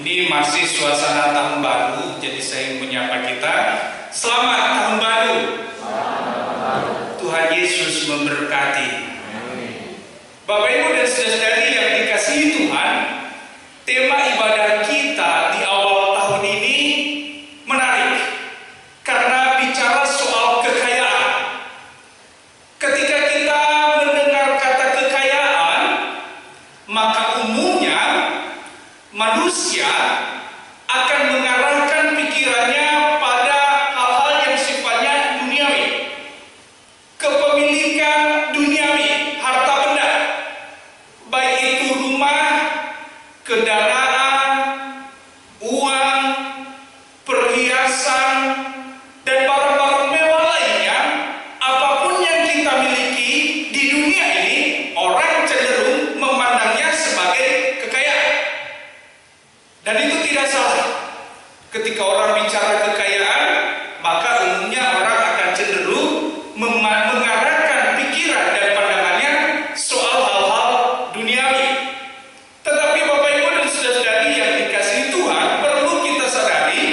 Ini masih suasana tahun baru, jadi saya menyapa kita. Selamat tahun baru. Tuhan Yesus memberkati. Bapak Ibu dan saudara-saudari yang dikasihi Tuhan, tema ibadah kita di awal tahun ini menarik karena bicara soal kekayaan. Ketika kita mendengar kata kekayaan, maka umumnya manusia akan mengarahkan pikirannya pada hal-hal yang sifatnya duniawi, kepemilikan duniawi, harta benda, baik itu rumah, kendaraan, uang, perhiasan, dan barang-barang mewah lainnya. Apapun yang kita miliki di dunia ini, orang cenderung memandangnya sebagai kekayaan. Dan itu tidak salah. Ketika orang bicara kekayaan, maka umumnya orang akan cenderung mengarahkan pikiran dan pandangannya soal hal-hal duniawi. Tetapi Bapak Ibu dan saudara-saudari yang dikasihi Tuhan, perlu kita sadari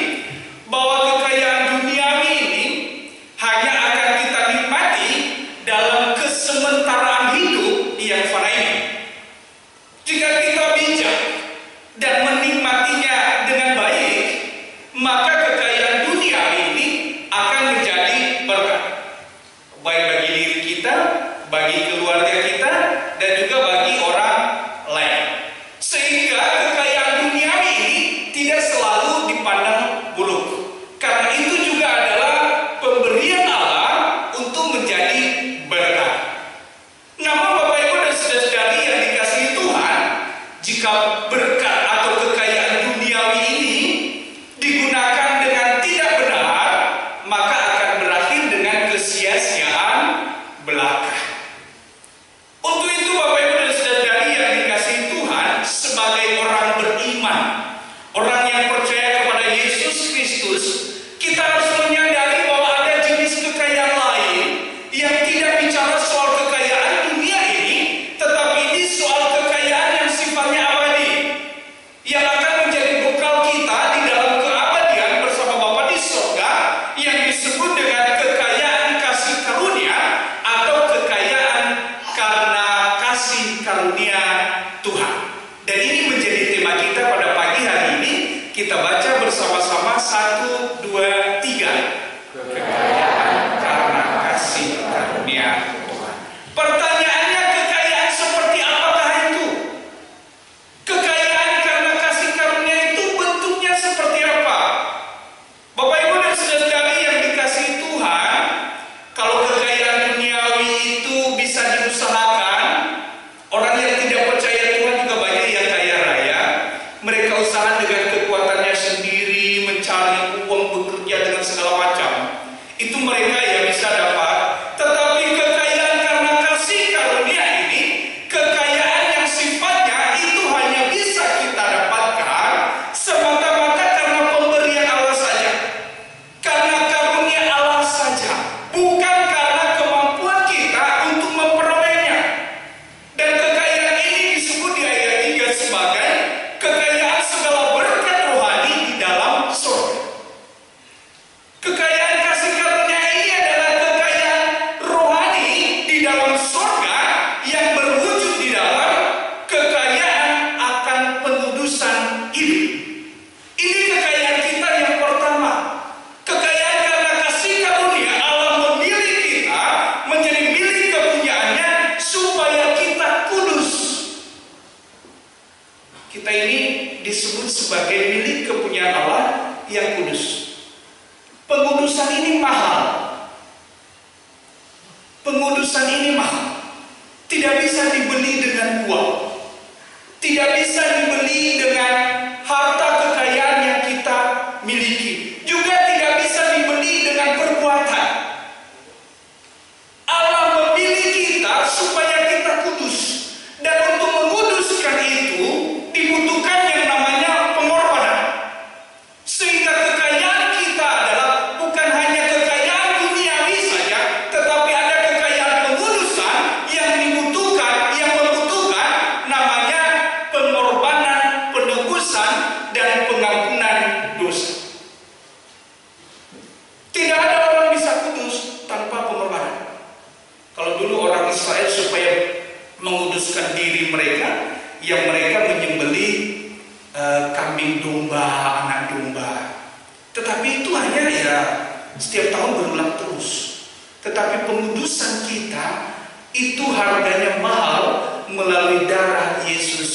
bahwa kekayaan duniawi ini hanya akan kita nikmati dalam kesementaraan hidup yang fana ini. Jika kita bijak dan menikmatinya dengan baik, maka kekayaan duniawi ini akan menjadi berkat, baik bagi diri kita, bagi keluarga kita, dan juga bagi orang lain. Sehingga kekayaan duniawi ini tidak selalu dipandang buruk, karena itu juga adalah pemberian Allah untuk menjadi berkat. Namun Bapak Ibu dan saudara-saudari yang dikasihi Tuhan, jika berkat atau kekayaan duniawi ini digunakan dengan tidak benar, maka akan berakhir dengan kesia-siaan belaka. Untuk itu Bapak Ibu dan saudara-saudari yang dikasihi Tuhan, sebagai orang beriman, orang yang percaya kepada Yesus Kristus, kita harus menyadari bahwa ada jenis kekayaan lain yang tidak bicara soal kekayaan dunia ini, tetapi ini soal kekayaan yang sifatnya abadi, yang akan menjadi bekal kita di dalam keabadian bersama Bapa di surga, yang disebut dengan kekayaan kasih karunia atau kekayaan karena kasih karunia Tuhan. Dan ini menjadi tema kita pada pagi hari ini. Kita baca bersama-sama 1, 2, 3. Kekayaan karena kasih karunia Tuhan. Pertanyaannya, kekayaan seperti apakah itu? Kekayaan karena kasih karunia itu bentuknya seperti apa? Bapak Ibu dan saudara-saudari yang dikasihi Tuhan, kalau kekayaan duniawi itu bisa diusahakan, orang yang tidak percaya Tuhan juga banyak yang kaya raya. Mereka usaha dengan kekuatannya sendiri, mencari uang, bekerja dengan segala macam. Itu mereka yang bisa dapat. Tetapi kekayaan karena kasih karunia ini, kekayaan yang sifatnya itu hanya bisa kita dapatkan semata-mata karena pemberian Allah saja, karena karunia Allah saja, bukan karena kemampuan kita untuk memperolehnya. Dan kekayaan ini disebut di ayat 3 sebagai kekayaan segala berkat rohani di dalam surga. Kekayaan kasih karunia ini adalah kekayaan rohani di dalam surga yang berwujud di dalam kekayaan akan pengudusan hidup. Ini kekayaan kita yang pertama. Kekayaan karena kasih karunia, Allah memilih kita menjadi milik kepunyaannya supaya kita kudus. Kita ini disebut sebagai milik kepunyaan Allah yang kudus. Pengudusan ini mahal. Pengudusan ini mahal. Tidak bisa dibeli dengan uang. Tidak bisa dibeli dengan harta kekayaan yang kita miliki. Juga tidak bisa dibeli dengan perbuatan. Allah memilih kita supaya kita kudus. Dan untuk menguduskan itu dibutuhkan yang namanya pengorbanan. Sehingga kekayaan kita adalah bukan hanya kekayaan duniawi saja, tetapi ada kekayaan pengudusan yang membutuhkan kekudusan diri mereka yang mereka menyembelih kambing domba, anak domba. Tetapi itu hanya ya setiap tahun berulang terus. Tetapi pengudusan kita itu harganya mahal melalui darah Yesus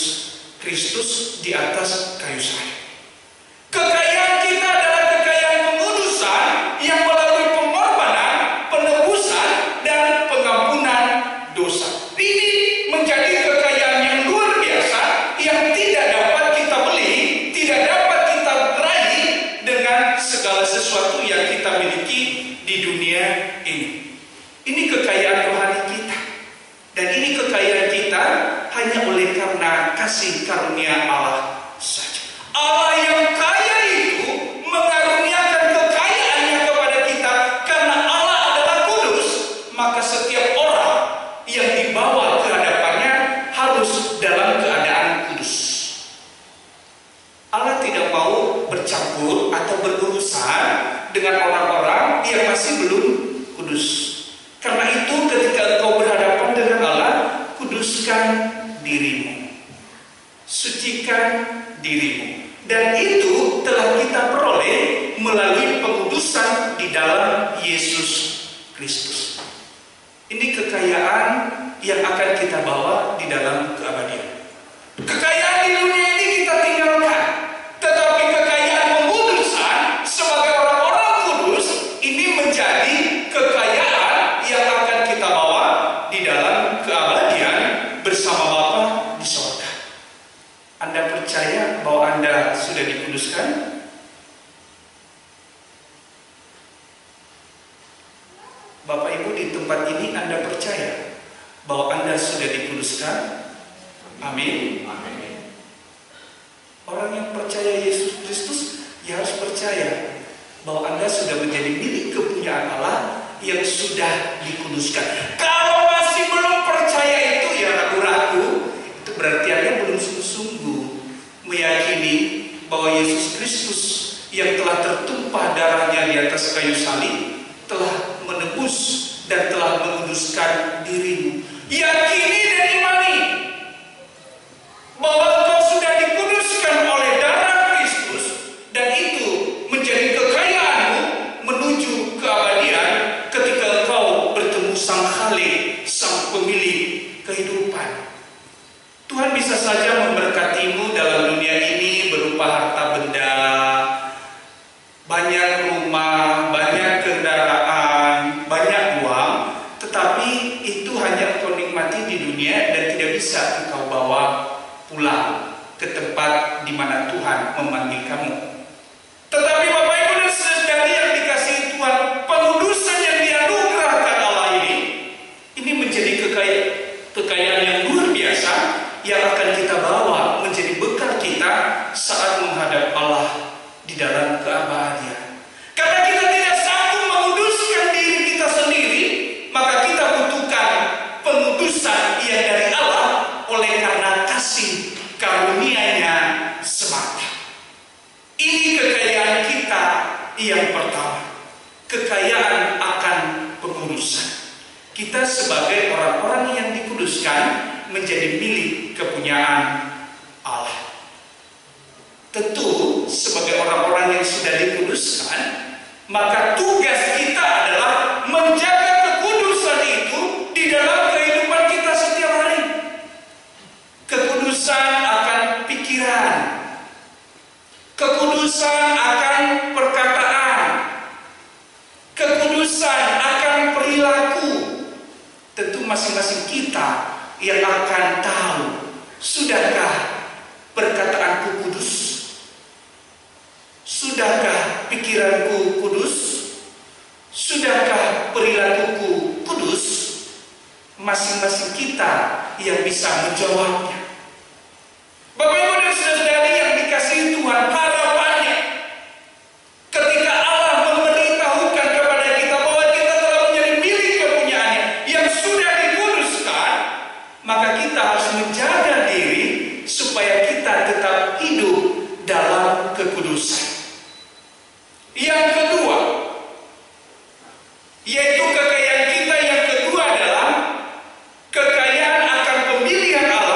Kristus di atas kayu salib. Kekayaan kita adalah kekayaan pengudusan yang melalui pengorbanan, penebusan, dan pengampunan dosa. Ini menjadi kekayaan yang luar biasa yang tidak dapat kita beli, tidak dapat kita raih dengan segala sesuatu yang kita miliki di dunia ini. Ini kekayaan rohani kita. Dan ini kekayaan kita hanya oleh karena kasih karunia Allah saja. Allah yang kaya itu mengaruniakan kekayaannya kepada kita karena Allah adalah kudus. Maka setiap orang yang dibawa ke hadapannya harus dalam keadaan kudus. Allah tidak mau bercampur atau berurusan dengan orang-orang yang masih belum kudus. Karena itu ketika engkau berhadapan dengan Allah, kuduskan dirimu, sucikan dirimu. Dan itu telah kita peroleh melalui pengudusan di dalam Yesus Kristus. Ini kekayaan yang akan kita bawa di dalam keabadian. Kekayaan di dunia ini kita tinggalkan, tetapi kekayaan pengudusan sebagai orang-orang kudus ini menjadi kekayaan yang akan kita bawa di dalam keabadian bersama Bapa di surga. Anda percaya bahwa Anda sudah dikuduskan? Bapak Ibu di tempat ini, Anda percaya bahwa Anda sudah dikuduskan? Amin. Orang yang percaya Yesus Kristus ya harus percaya bahwa Anda sudah menjadi milik kepunyaan Allah yang sudah dikuduskan. Kalau masih belum percaya itu ya ragu-ragu, itu berarti Anda belum sungguh-sungguh meyakini bahwa Yesus Kristus yang telah tertumpah darahnya di atas kayu salib telah menebus dan telah menguduskan dirimu. Yakini dan imani bahwa engkau sudah dikuduskan oleh darah Kristus, dan itu menjadi kekayaanmu menuju keabadian ketika engkau bertemu Sang Khalik, Sang Pemilik kehidupan. Tuhan bisa saja memberkatimu dalam dunia ini berupa harta benda, banyak rumah, banyak kendaraan, banyak uang, tetapi itu hanya engkau nikmati di dunia dan tidak bisa engkau bawa pulang ke tempat di mana Tuhan memanggil kamu. Tetapi Bapak Ibu dan Saudara yang dikasihi Tuhan, pengudusan yang dianugerahkan Allah ini menjadi kekayaan yang luar biasa yang akan kita bawa menjadi bekal kita saat menghadap Allah di dalam keabadian. Karena kita tidak sanggup menguduskan diri kita sendiri, maka kita butuhkan pengudusan yang dari Allah oleh karena kasih karunia-Nya semata. Ini kekayaan kita yang pertama, kekayaan akan pengudusan. Kita sebagai orang-orang yang dikuduskan menjadi milik kepunyaan Allah. Tentu sebagai orang-orang yang sudah dikuduskan, maka tugas kita adalah menjaga kekudusan itu di dalam kehidupan kita setiap hari. Kekudusan akan pikiran, kekudusan akan perkataan, kekudusan akan perilaku. Tentu masing-masing kita yang akan tahu, sudahkah perkataanku kudus? Sudahkah pikiranku kudus? Sudahkah perilakuku kudus? Masing-masing kita yang bisa menjawabnya. Bapak Ibu dan Saudara yang dikasihi Tuhan, harapannya ketika Allah memberitahukan kepada kita bahwa kita telah menjadi milik kepunyaannya yang sudah dikuduskan, maka kita harus menjaga diri supaya kita tetap hidup dalam kekudusan. Yang kedua, yaitu kekayaan kita yang kedua adalah kekayaan akan pemilihan Allah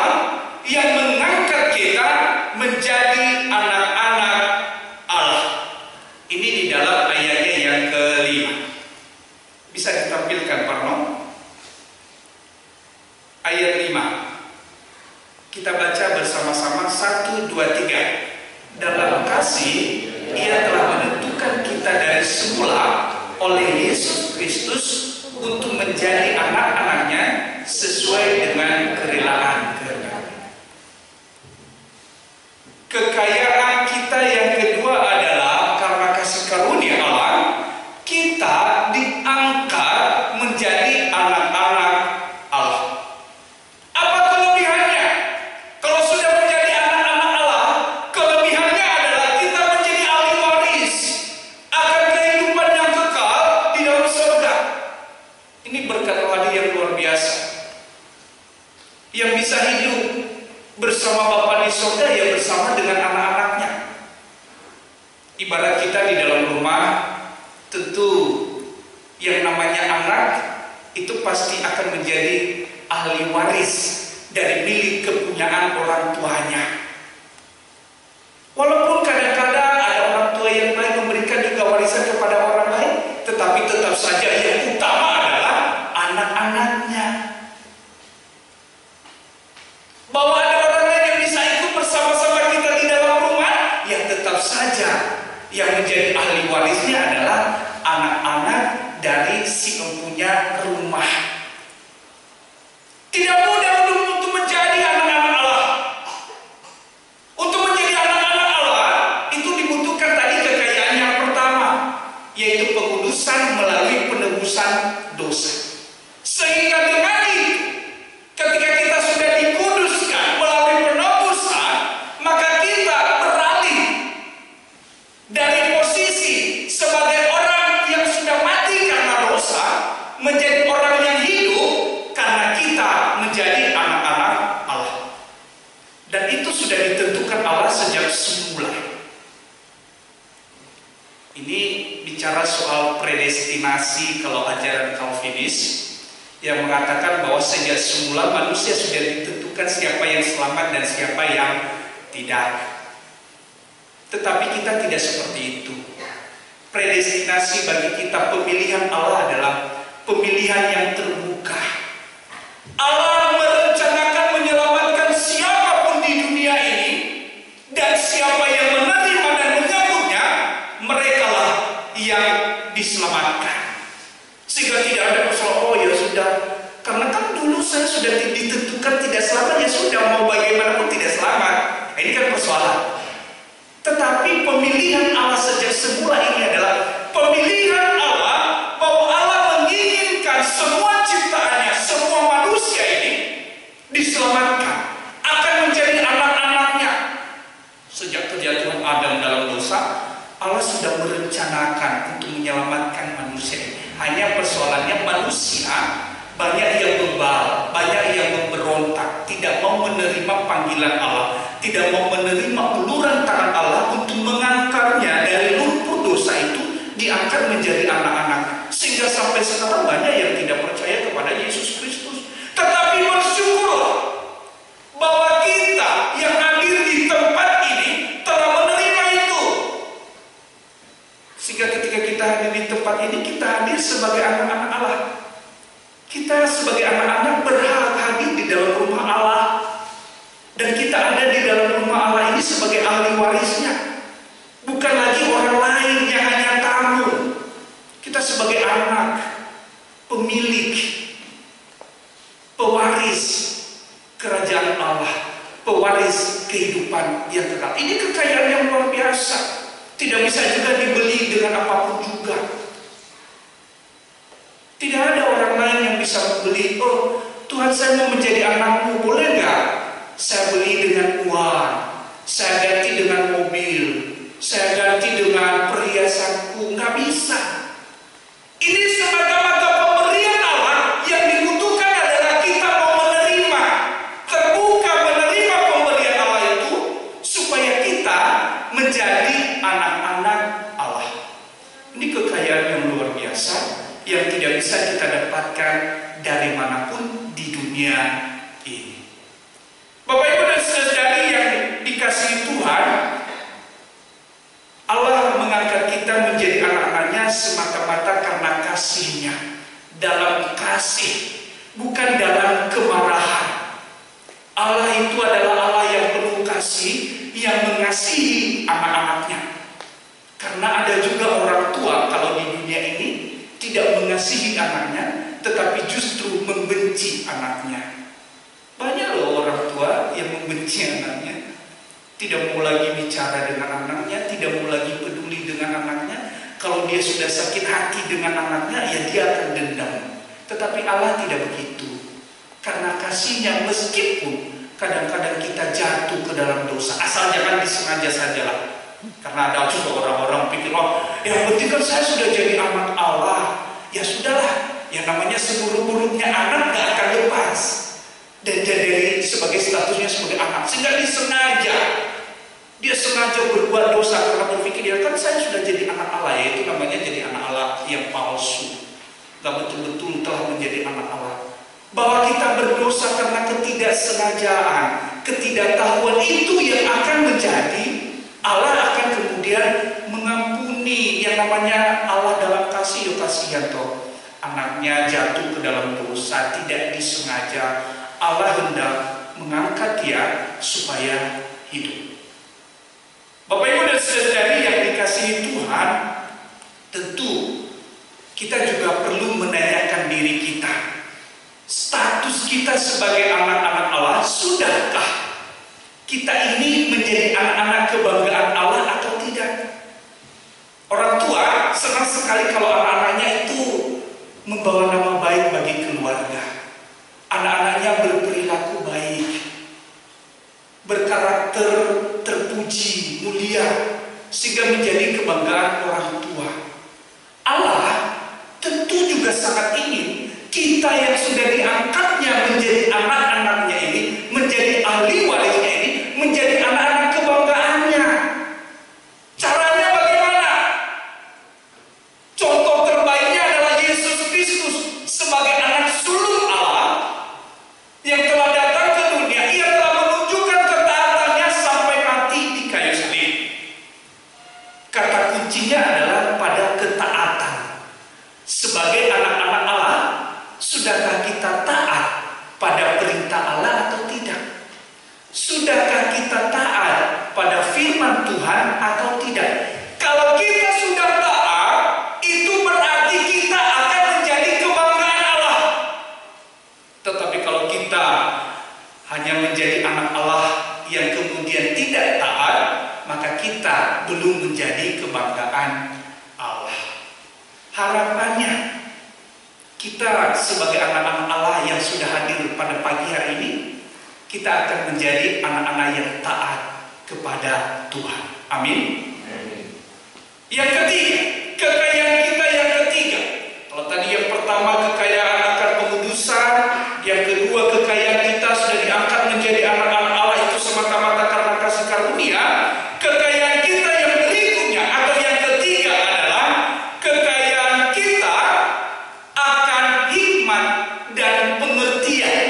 Kita baca bersama-sama 1, 2, 3. Dalam kasih Ia telah menentukan kita dari semula oleh Yesus Kristus untuk menjadi anak-anaknya sesuai dengan kerelaan kehendaknya. Kekayaan kita yang kedua adalah karena kasih karunia Allah, kita diangkat menjadi anak-anak Allah. Apa kelebihannya? Kalau sudah menjadi anak-anak Allah, kelebihannya adalah kita menjadi ahli waris akan kehidupan yang kekal di dalam surga. Ini berkat Allah yang luar biasa. Yang bisa hidup bersama Bapa di surga, ya bersama dengan anak-anaknya. Ibarat kita di dalam rumah, tentu yang namanya anak itu pasti akan menjadi ahli waris dari milik kepunyaan orang tuanya. Walaupun kadang-kadang ada orang tua yang lain memberikan juga warisan kepada orang lain, tetapi tetap saja yang utama adalah anak-anaknya. Bahwa ada orang lain yang bisa ikut bersama-sama kita di dalam rumah, ya tetap saja yang menjadi ahli warisnya adalah anak-anak dari si empunya rumah. Tidak mudah untuk menjadi anak-anak Allah. Untuk menjadi anak-anak Allah itu dibutuhkan tadi kekayaan yang pertama, yaitu pengudusan melalui penebusan dosa. Sehingga dengan itu, ketika kita sudah dikuduskan melalui penebusan, maka kita beralih dari posisi sebagai orang yang sudah mati karena dosa menjadi orang yang hidup karena kita menjadi anak-anak Allah. Dan itu sudah ditentukan Allah sejak semula. Ini bicara soal predestinasi kalau ajaran Calvinis, yang mengatakan bahwa sejak semula manusia sudah ditentukan siapa yang selamat dan siapa yang tidak. Tetapi kita tidak seperti itu. Predestinasi bagi kita, pemilihan Allah adalah pemilihan yang terbuka. Allah merencanakan menyelamatkan siapapun di dunia ini, dan siapa yang menerima dan menyambutnya, merekalah yang diselamatkan. Sehingga tidak ada persoalan, oh ya sudah, karena kan dulu saya sudah ditentukan tidak selamat, ya sudah, mau bagaimanapun tidak selamat. Ini kan persoalan. Tetapi pemilihan Allah sejak semula ini adalah pemilihan Allah, bahwa Allah menginginkan semua ciptaannya, semua manusia ini diselamatkan, akan menjadi anak-anaknya. Sejak kejatuhan Adam dalam dosa, Allah sudah merencanakan untuk menyelamatkan manusia ini. Hanya persoalannya manusia banyak yang bebal, banyak yang memberontak, tidak mau menerima panggilan Allah, tidak mau menerima uluran tangan Allah untuk mengangkatnya dari lumpur dosa itu, diangkat menjadi anak-anak. Sehingga sampai sekarang banyak yang tidak percaya kepada Yesus Kristus. Tetapi bersyukurlah bahwa kita yang hadir di tempat ini telah menerima itu. Sehingga ketika kita hadir di tempat ini, kita hadir sebagai anak-anak Allah. Kita sebagai anak-anak berhak hadir di dalam rumah Allah. Dan kita ada di dalam rumah Allah ini sebagai ahli warisnya. Bukan lagi orang lain yang hanya tamu. Kita sebagai anak, pemilik, pewaris kerajaan Allah, pewaris kehidupan yang kekal. Ini kekayaan yang luar biasa. Tidak bisa juga dibeli dengan apapun juga. Tidak ada orang lain yang bisa membeli, oh Tuhan saya mau menjadi anakmu, boleh nggak? Saya beli dengan uang, saya ganti dengan mobil, saya ganti dengan perhiasanku. Nggak bisa. Ini semata-mata pemberian Allah. Yang dibutuhkan adalah kita mau menerima, terbuka menerima pemberian Allah itu, supaya kita menjadi anak-anak Allah. Ini kekayaan yang luar biasa, yang tidak bisa kita dapatkan dari manapun di dunia ini. Bapak Ibu dan saudari yang dikasihi Tuhan, Allah mengangkat kita menjadi anak-anaknya semata-mata karena kasih-Nya. Dalam kasih, bukan dalam kemarahan. Allah itu adalah kasih yang mengasihi anak-anaknya. Karena ada juga orang tua kalau di dunia ini tidak mengasihi anaknya, tetapi justru membenci anaknya. Banyak loh orang tua yang membenci anaknya, tidak mau lagi bicara dengan anaknya, tidak mau lagi peduli dengan anaknya. Kalau dia sudah sakit hati dengan anaknya, ya dia akan dendam. Tetapi Allah tidak begitu. Karena kasihnya, meskipun kadang-kadang kita jatuh ke dalam dosa, asal jangan disengaja sajalah. Karena ada juga orang-orang pikir, oh yang penting kan saya sudah jadi anak Allah. Ya sudahlah, yang namanya seburuk-buruknya anak gak akan lepas dan jadi sebagai statusnya sebagai anak. Sehingga dia sengaja berbuat dosa karena berpikir dia kan saya sudah jadi anak Allah. Ya itu namanya jadi anak Allah yang palsu, gak betul-betul telah menjadi anak Allah. Bahwa kita berdosa karena ketidaksengajaan, ketidaktahuan, itu yang akan menjadi Allah akan kemudian mengampuni. Yang namanya Allah dalam kasih, ya kasihan toh anaknya jatuh ke dalam dosa tidak disengaja, Allah hendak mengangkat dia supaya hidup. Bapak Ibu dan saudari yang dikasihi Tuhan, tentu kita juga perlu menanyakan diri kita, status kita sebagai anak-anak Allah, sudahkah kita ini menjadi anak-anak kebanggaan Allah atau tidak? Orang tua senang sekali kalau anak-anaknya itu membawa nama baik bagi keluarga. Anak-anaknya berperilaku baik, berkarakter terpuji, mulia, sehingga menjadi kebanggaan orang tua. Allah tentu juga sangat ingin kita yang sudah diangkatnya menjadi anak-anaknya ini, menjadi ahli warisnya ini, menjadi anak-anak kebanggaannya. Caranya bagaimana? Contoh terbaiknya adalah Yesus Kristus sebagai anak sulung Allah yang telah datang ke dunia. Ia telah menunjukkan ketaatannya sampai mati di kayu salib. Kata kuncinya adalah pada ketaatan. Sebagai anak-anak Allah, sudahkah kita taat pada perintah Allah atau tidak? Sudahkah kita taat pada firman Tuhan atau tidak? Kalau kita sudah taat, itu berarti kita akan menjadi kebanggaan Allah. Tetapi kalau kita hanya menjadi anak Allah yang kemudian tidak taat, maka kita belum menjadi kebanggaan Allah. Harapannya kita sebagai anak-anak Allah yang sudah hadir pada pagi hari ini, kita akan menjadi anak-anak yang taat kepada Tuhan. Amin. Yang ketiga, kekayaan kita yang ketiga. Kalau tadi yang pertama kekayaan akan pengudusan, yang kedua kekayaan kita sudah diangkat menjadi anak-anak Allah itu semata-mata karena kasih karunia. Kekayaan kita yang berikutnya atau yang ketiga adalah kekayaan kita akan hikmat dan pengertian.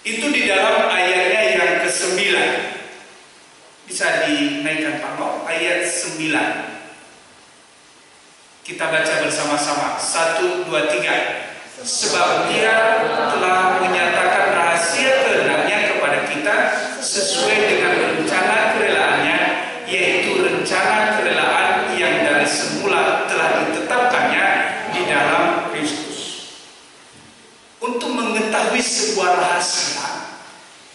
Itu di dalam ayatnya yang ke-9. Bisa dinaikkan Pak Mo, ayat 9. Kita baca bersama-sama. 1, 2, 3. Sebab Dia telah menyatakan rahasia kehendaknya kepada kita sesuai dengan rencana kerelaannya, yaitu rencana kerelaan yang dari semula telah ditetapkannya di dalam Kristus. Untuk mengetahui sebuah rahasia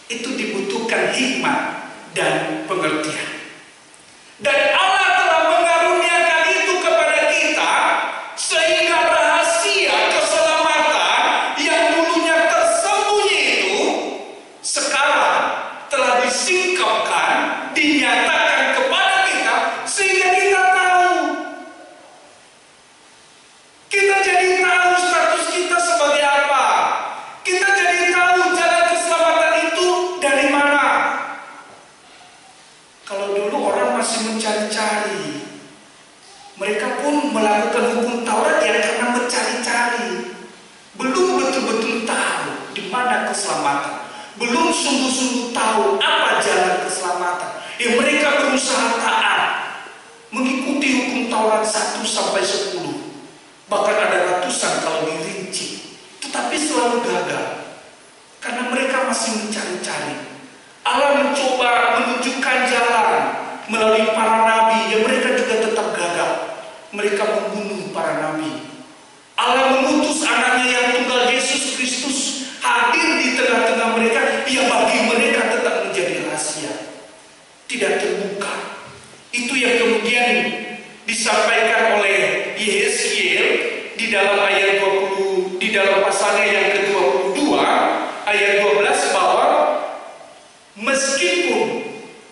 itu dibutuhkan hikmat dan pengertian. Dan Allah telah mengaruniakan itu kepada kita sehingga rahasia keselamatan yang dulunya tersembunyi itu sekarang telah disingkapkan, dinyatakan kepada kita sehingga kita tahu. Kita jadi tahu status kita sebagai apa. Kita jadi tahu jalan keselamatan itu dari mana. Kalau dulu orang masih mencari-cari, mereka pun melakukan hukum Taurat ya karena mencari-cari, belum betul-betul tahu di mana keselamatan, belum sungguh-sungguh tahu apa jalan keselamatan. Mereka berusaha taat, mengikuti hukum Taurat 1 sampai 10, bahkan ada ratusan kalau dirinci, tetapi selalu gagal karena mereka masih mencari-cari. Allah mencoba menunjukkan jalan melalui para nabi, yang mereka juga tetap gagal. Mereka membunuh para nabi. Allah mengutus anaknya yang tunggal, Yesus Kristus, hadir di tengah-tengah mereka, yang bagi mereka tetap menjadi rahasia, tidak terbuka. Itu yang kemudian disampaikan oleh Yeskiel di dalam ayat 20, di dalam pasalnya yang ke-22 ayat 12, bahwa meskipun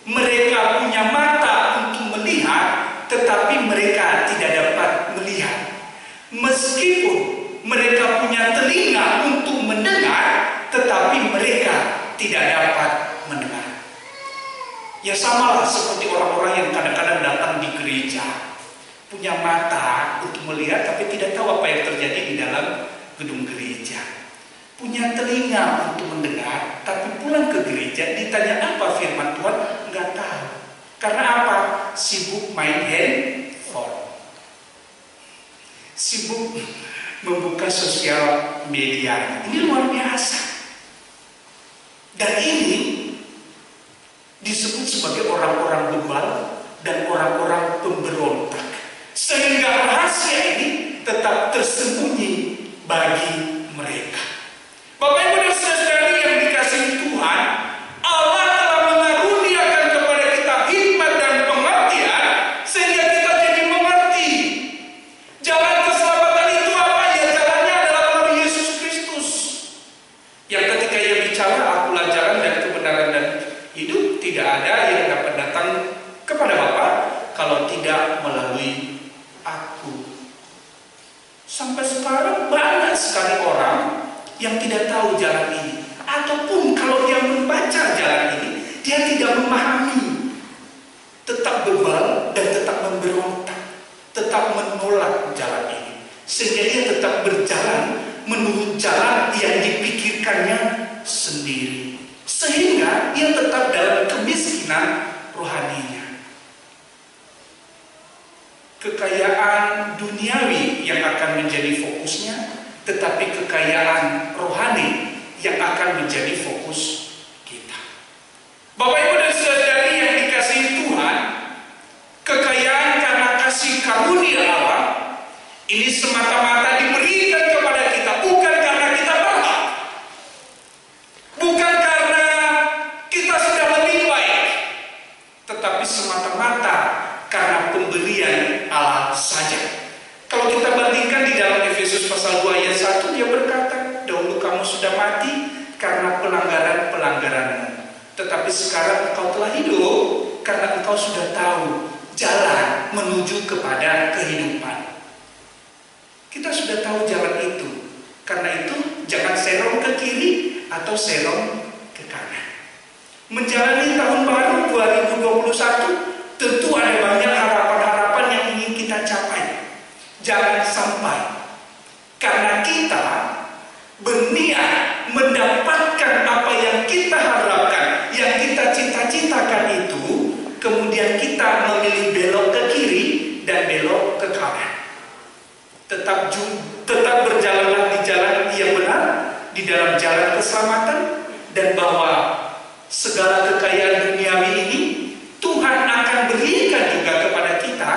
mereka punya mata untuk melihat, tetapi mereka tidak dapat melihat. Meskipun mereka punya telinga untuk mendengar, tetapi mereka tidak dapat mendengar. Ya samalah seperti orang-orang yang kadang-kadang datang di gereja, punya mata untuk melihat tapi tidak tahu apa yang terjadi di dalam gedung gereja. Punya telinga untuk mendengar, tapi pulang ke gereja ditanya apa firman Tuhan, nggak tahu. Karena apa? Sibuk main handphone, sibuk membuka sosial media. Ini luar biasa. Dan ini disebut sebagai orang-orang bebal dan orang-orang pemberontak. Sehingga rahasia ini tetap tersembunyi bagi mereka. Bapak Ibu dan Saudara yang dikasihi Tuhan, Allah telah mengaruniakan kepada kita hikmat dan pengertian sehingga kita jadi mengerti. Jalan keselamatan itu apa? Ya, jalannya adalah melalui Yesus Kristus. Yang ketika Ia bicara, akulah jalan dan kebenaran dan hidup, tidak ada yang dapat datang kepada Bapa kalau tidak melalui aku. Sampai sekarang banyak sekali orang yang tidak tahu jalan ini, ataupun kalau dia membaca jalan ini, dia tidak memahami, tetap bebal dan tetap memberontak, tetap menolak jalan ini, sehingga dia tetap berjalan menurut jalan yang dipikirkannya sendiri, sehingga ia tetap dalam kemiskinan rohaninya. Kekayaan duniawi yang akan menjadi fokusnya, tetapi kekayaan rohani yang akan menjadi fokus kita. Bapak Ibu dan Saudari yang dikasihi Tuhan, kekayaan karena kasih karunia Allah ini semata-mata diberikan kepada kita, bukan karena kita berhak, bukan karena kita sudah lebih baik, tetapi semata-mata karena pemberian Allah saja. Kalau kita bandingkan di dalam Efesus pasal 2 ayat 1, dia berkata, dahulu kamu sudah mati karena pelanggaran-pelanggaranmu, tetapi sekarang engkau telah hidup karena engkau sudah tahu jalan menuju kepada kehidupan. Kita sudah tahu jalan itu, karena itu jangan serong ke kiri atau serong ke kanan. Menjalani tahun baru 2021, tentu ada banyak harapan-harapan yang ingin kita capai. Jangan sampai karena kita berniat mendapatkan apa yang kita harapkan, yang kita cita-citakan itu, kemudian kita memilih belok ke kiri dan belok ke kanan. Tetap berjalanlah di jalan yang benar, di dalam jalan keselamatan, dan bahwa segala kekayaan duniawi ini Tuhan akan berikan juga kepada kita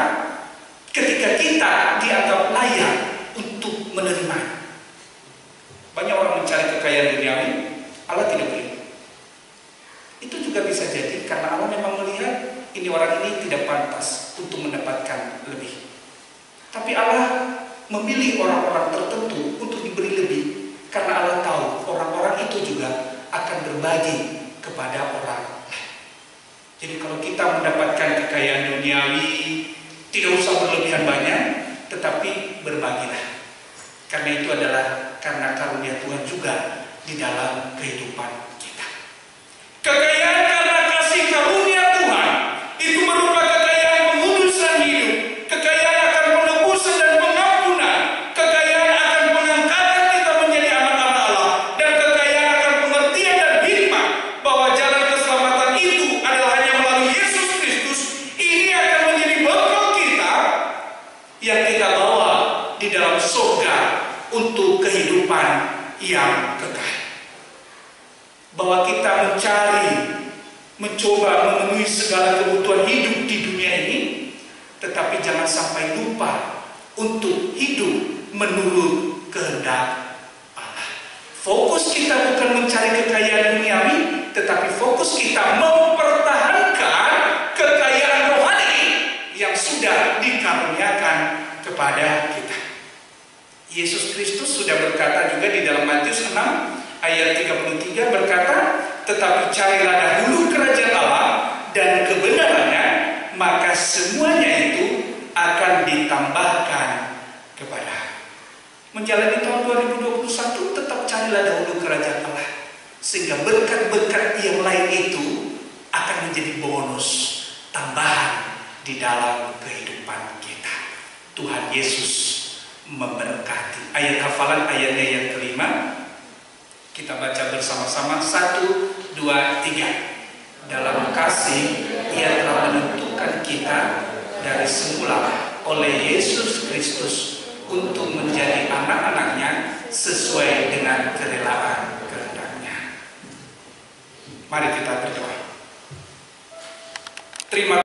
ketika kita dianggap layak untuk menerima. Banyak orang mencari kekayaan duniawi, Allah tidak beri. Itu juga bisa jadi karena Allah memang melihat ini orang ini tidak pantas untuk mendapatkan lebih. Tapi Allah memilih orang-orang tertentu untuk diberi lebih karena Allah tahu orang-orang itu juga akan berbagi kepada orang lain. Jadi kalau kita mendapatkan kekayaan duniawi, tidak usah berlebihan banyak, tetapi berbagilah. Karena itu adalah karena karunia Tuhan juga di dalam kehidupan kita. Kekayaan karena kasih karunia Tuhan itu berupa kekayaan pengudusan hidup, kekayaan akan penebusan dan pengampunan, kekayaan akan pengangkatan kita menjadi anak-anak Allah, dan kekayaan akan pengertian dan hikmat bahwa jalan keselamatan itu adalah hanya melalui Yesus Kristus. Ini akan menjadi bekal kita yang kita bawa di dalam surga untuk kehidupan yang kekal. Bahwa kita mencari mencoba memenuhi segala kebutuhan hidup di dunia ini, tetapi jangan sampai lupa untuk hidup menurut kehendak Allah. Fokus kita bukan mencari kekayaan duniawi, tetapi fokus kita mempertahankan kekayaan rohani yang sudah dikaruniakan kepada kita. Yesus Kristus sudah berkata juga di dalam Matius 6 ayat 33 berkata, tetapi carilah dahulu kerajaan Allah dan kebenarannya, maka semuanya itu akan ditambahkan kepada. Menjalani tahun 2021, tetap carilah dahulu kerajaan Allah, sehingga berkat-berkat yang lain itu akan menjadi bonus tambahan di dalam kehidupan kita. Tuhan Yesus memberkati. Ayat hafalan ayatnya yang kelima, kita baca bersama-sama. 1, 2, 3. Dalam kasih Ia telah menentukan kita dari semula oleh Yesus Kristus untuk menjadi anak-anaknya sesuai dengan kerelaan kehendak-Nya. Mari kita berdoa. Terima